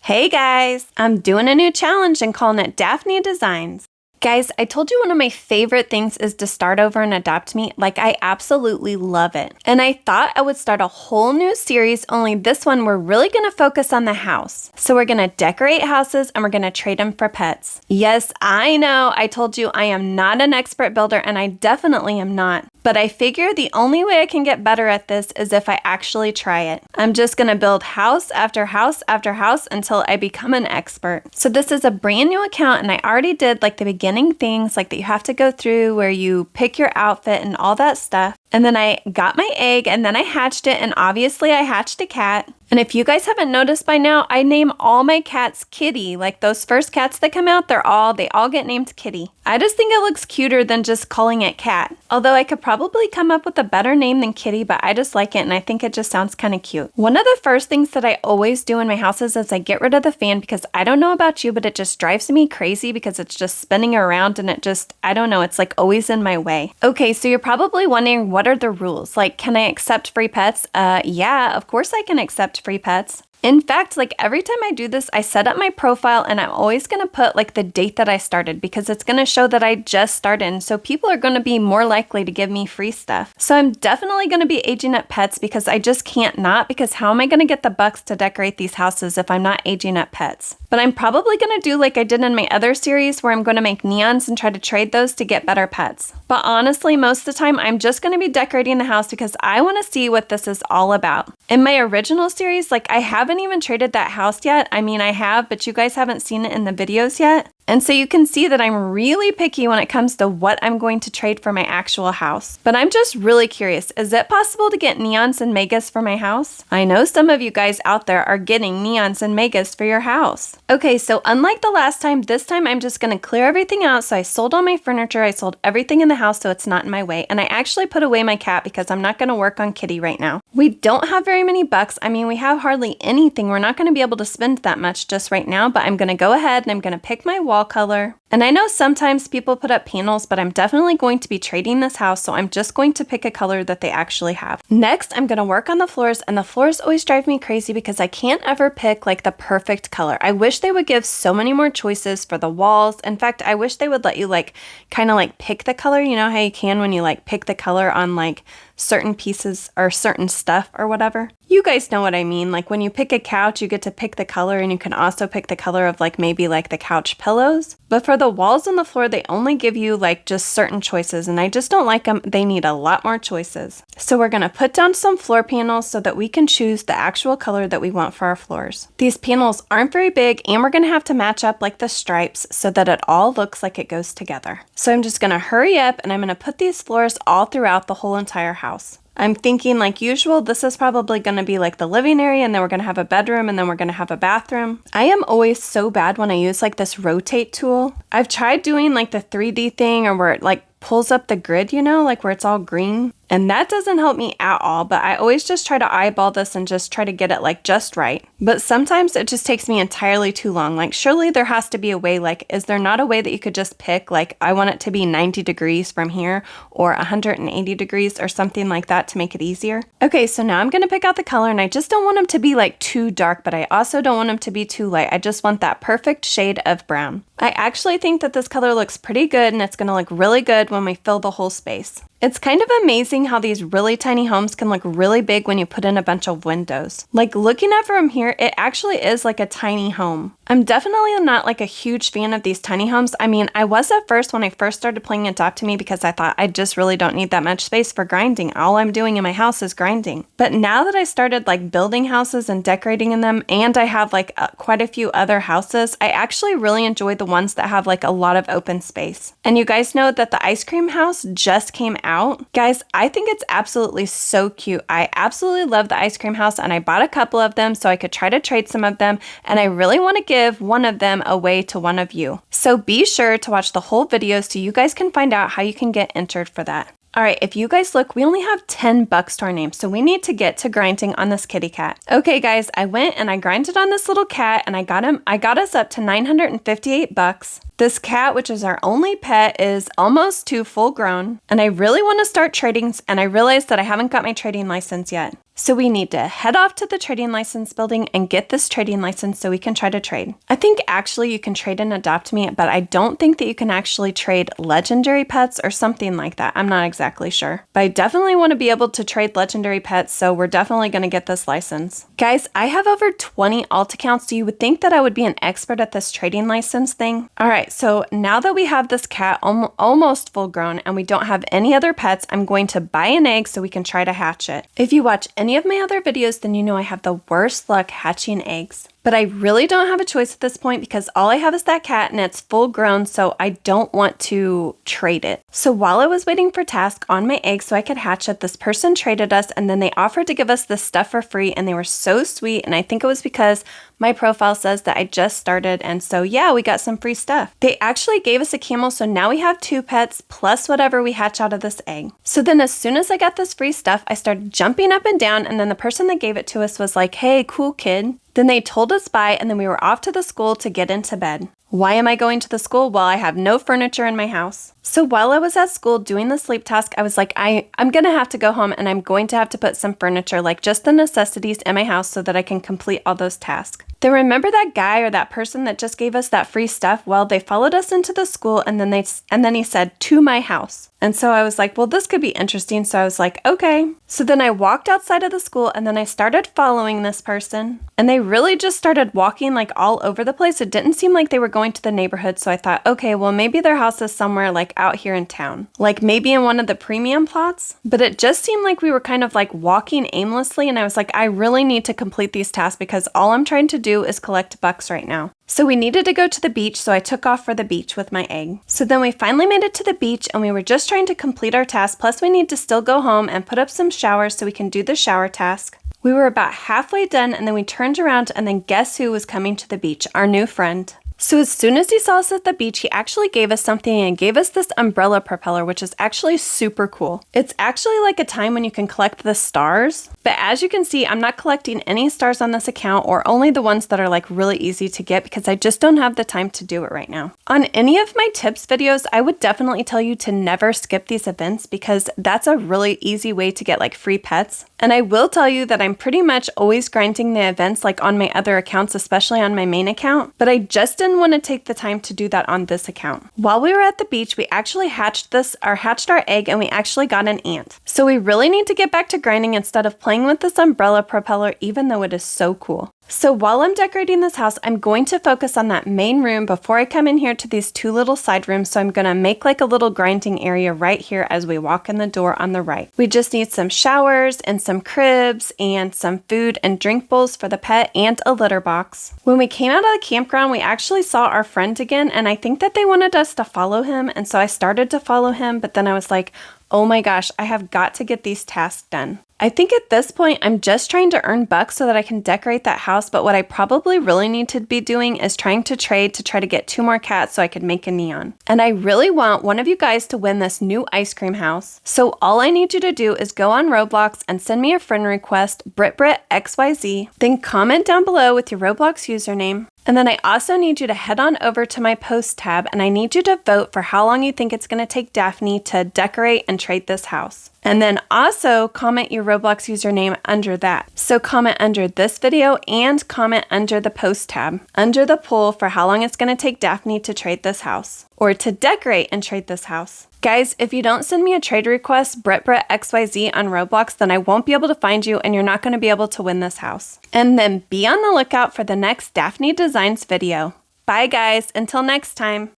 Hey guys, I'm doing a new challenge and calling it Daphne Designs. Guys, I told you one of my favorite things is to start over and adopt me. Like, I absolutely love it. And I thought I would start a whole new series, only this one we're really going to focus on the house. So we're going to decorate houses and we're going to trade them for pets. Yes, I know, I told you I am not an expert builder and I definitely am not. But I figure the only way I can get better at this is if I actually try it. I'm just going to build house after house after house until I become an expert. So this is a brand new account and I already did like the beginning things like that you have to go through where you pick your outfit and all that stuff. And then I got my egg and then I hatched it, and obviously I hatched a cat. And if you guys haven't noticed by now, I name all my cats Kitty. Like those first cats that come out, they all get named Kitty. I just think it looks cuter than just calling it cat. Although I could probably come up with a better name than Kitty, but I just like it and I think it just sounds kind of cute. One of the first things that I always do in my houses is I get rid of the fan because I don't know about you, but it just drives me crazy because it's just spinning around and it just, I don't know, it's like always in my way. Okay, so you're probably wondering, what are the rules? Like, can I accept free pets? Yeah, of course I can accept free pets. In fact, like every time I do this, I set up my profile and I'm always going to put like the date that I started because it's going to show that I just started. And so people are going to be more likely to give me free stuff. So I'm definitely going to be aging up pets because I just can't not, because how am I going to get the bucks to decorate these houses if I'm not aging up pets? But I'm probably going to do like I did in my other series where I'm going to make neons and try to trade those to get better pets. But honestly, most of the time, I'm just going to be decorating the house because I want to see what this is all about. In my original series, like I haven't even traded that house yet. I mean, I have, but you guys haven't seen it in the videos yet. And so you can see that I'm really picky when it comes to what I'm going to trade for my actual house. But I'm just really curious, is it possible to get neons and megas for my house? I know some of you guys out there are getting neons and megas for your house. Okay, so unlike the last time, this time I'm just going to clear everything out. So I sold all my furniture, I sold everything in the house so it's not in my way. And I actually put away my cat because I'm not going to work on Kitty right now. We don't have very many bucks. I mean, we have hardly anything. We're not going to be able to spend that much just right now, but I'm going to go ahead and I'm going to pick my wall color. And I know sometimes people put up panels, but I'm definitely going to be trading this house, so I'm just going to pick a color that they actually have. Next, I'm going to work on the floors, and the floors always drive me crazy because I can't ever pick like the perfect color. I wish they would give so many more choices for the walls. In fact, I wish they would let you like kind of like pick the color. You know how you can when you like pick the color on like certain pieces or certain stuff or whatever. You guys know what I mean. Like when you pick a couch, you get to pick the color, and you can also pick the color of like maybe like the couch pillows. But for the walls and the floor, they only give you like just certain choices, and I just don't like them. They need a lot more choices. So we're going to put down some floor panels so that we can choose the actual color that we want for our floors. These panels aren't very big, and we're going to have to match up like the stripes so that it all looks like it goes together. So I'm just going to hurry up and I'm going to put these floors all throughout the whole entire house. I'm thinking like usual, this is probably going to be like the living area, and then we're going to have a bedroom, and then we're going to have a bathroom. I am always so bad when I use like this rotate tool. I've tried doing like the 3D thing or where it like pulls up the grid, you know, like where it's all green. And that doesn't help me at all, but I always just try to eyeball this and just try to get it like just right. But sometimes it just takes me entirely too long. Like surely there has to be a way, like is there not a way that you could just pick like I want it to be 90 degrees from here or 180 degrees or something like that to make it easier? Okay, so now I'm going to pick out the color, and I just don't want them to be like too dark, but I also don't want them to be too light. I just want that perfect shade of brown. I actually think that this color looks pretty good, and it's going to look really good when we fill the whole space. It's kind of amazing how these really tiny homes can look really big when you put in a bunch of windows. Like looking at from here, it actually is like a tiny home. I'm definitely not like a huge fan of these tiny homes. I mean, I was at first when I first started playing adoptme because I thought I just really don't need that much space for grinding. All I'm doing in my house is grinding. But now that I started like building houses and decorating in them, and I have like quite a few other houses, I actually really enjoy the ones that have like a lot of open space. And you guys know that the ice cream house just came out. Guys, I think it's absolutely so cute. I absolutely love the ice cream house, and I bought a couple of them so I could try to trade some of them, and I really want to give one of them away to one of you. So be sure to watch the whole video so you guys can find out how you can get entered for that. All right, if you guys look, we only have 10 bucks to our name, so we need to get to grinding on this kitty cat. Okay, guys, I went and I grinded on this little cat, and I got us up to 958 bucks. This cat, which is our only pet, is almost to full grown, and I really want to start trading, and I realized that I haven't got my trading license yet. So we need to head off to the trading license building and get this trading license so we can try to trade. I think actually you can trade in Adopt Me, but I don't think that you can actually trade legendary pets or something like that. I'm not exactly sure. But I definitely want to be able to trade legendary pets, so we're definitely going to get this license. Guys, I have over 20 alt accounts, so you would think that I would be an expert at this trading license thing. All right, so now that we have this cat almost full grown and we don't have any other pets, I'm going to buy an egg so we can try to hatch it. If you watch any of my other videos, then you know I have the worst luck hatching eggs. But I really don't have a choice at this point because all I have is that cat and it's full grown, so I don't want to trade it. So while I was waiting for task on my egg so I could hatch it, this person traded us and then they offered to give us this stuff for free, and they were so sweet, and I think it was because my profile says that I just started, and so yeah, we got some free stuff. They actually gave us a camel, so now we have 2 pets plus whatever we hatch out of this egg. So then as soon as I got this free stuff, I started jumping up and down, and then the person that gave it to us was like, "Hey, cool kid." Then they told us bye, and then we were off to the school to get into bed. Why am I going to the school? Well, I have no furniture in my house. So while I was at school doing the sleep task, I was like, I'm going to have to go home and I'm going to have to put some furniture, like just the necessities in my house so that I can complete all those tasks. Then remember that guy or that person that just gave us that free stuff? Well, they followed us into the school and then he said, "To my house." And so I was like, well, this could be interesting. So I was like, okay. So then I walked outside of the school and then I started following this person. And they really just started walking like all over the place. It didn't seem like they were going to the neighborhood. So I thought, okay, well, maybe their house is somewhere like out here in town, like maybe in one of the premium plots. But it just seemed like we were kind of like walking aimlessly. And I was like, I really need to complete these tasks because all I'm trying to do is collect bucks right now. So we needed to go to the beach, so I took off for the beach with my egg. So then we finally made it to the beach and we were just trying to complete our task, plus we need to still go home and put up some showers so we can do the shower task. We were about halfway done and then we turned around and then guess who was coming to the beach? Our new friend. So as soon as he saw us at the beach, he actually gave us something and gave us this umbrella propeller, which is actually super cool. It's actually like a time when you can collect the stars. But as you can see, I'm not collecting any stars on this account, or only the ones that are like really easy to get because I just don't have the time to do it right now. On any of my tips videos, I would definitely tell you to never skip these events because that's a really easy way to get like free pets. And I will tell you that I'm pretty much always grinding the events like on my other accounts, especially on my main account, but I just didn't want to take the time to do that on this account. While we were at the beach, we actually hatched our egg and we actually got an ant. So we really need to get back to grinding instead of playing with this umbrella propeller, even though it is so cool. So while I'm decorating this house, I'm going to focus on that main room before I come in here to these 2 little side rooms. So I'm going to make like a little grinding area right here as we walk in the door on the right. We just need some showers and some cribs and some food and drink bowls for the pet and a litter box. When we came out of the campground, we actually saw our friend again, and I think that they wanted us to follow him. And so I started to follow him, but then I was like, oh my gosh, I have got to get these tasks done. I think at this point, I'm just trying to earn bucks so that I can decorate that house, but what I probably really need to be doing is trying to trade to try to get 2 more cats so I could make a neon. And I really want one of you guys to win this new ice cream house. So all I need you to do is go on Roblox and send me a friend request, britbritxyz, then comment down below with your Roblox username. And then I also need you to head on over to my post tab and I need you to vote for how long you think it's going to take Daphne to decorate and trade this house. And then also comment your Roblox username under that. So comment under this video and comment under the post tab, under the poll for how long it's going to take Daphne to trade this house or to decorate and trade this house. Guys, if you don't send me a trade request, britbritxyz on Roblox, then I won't be able to find you and you're not going to be able to win this house. And then be on the lookout for the next Daphne Designs video. Bye guys, until next time.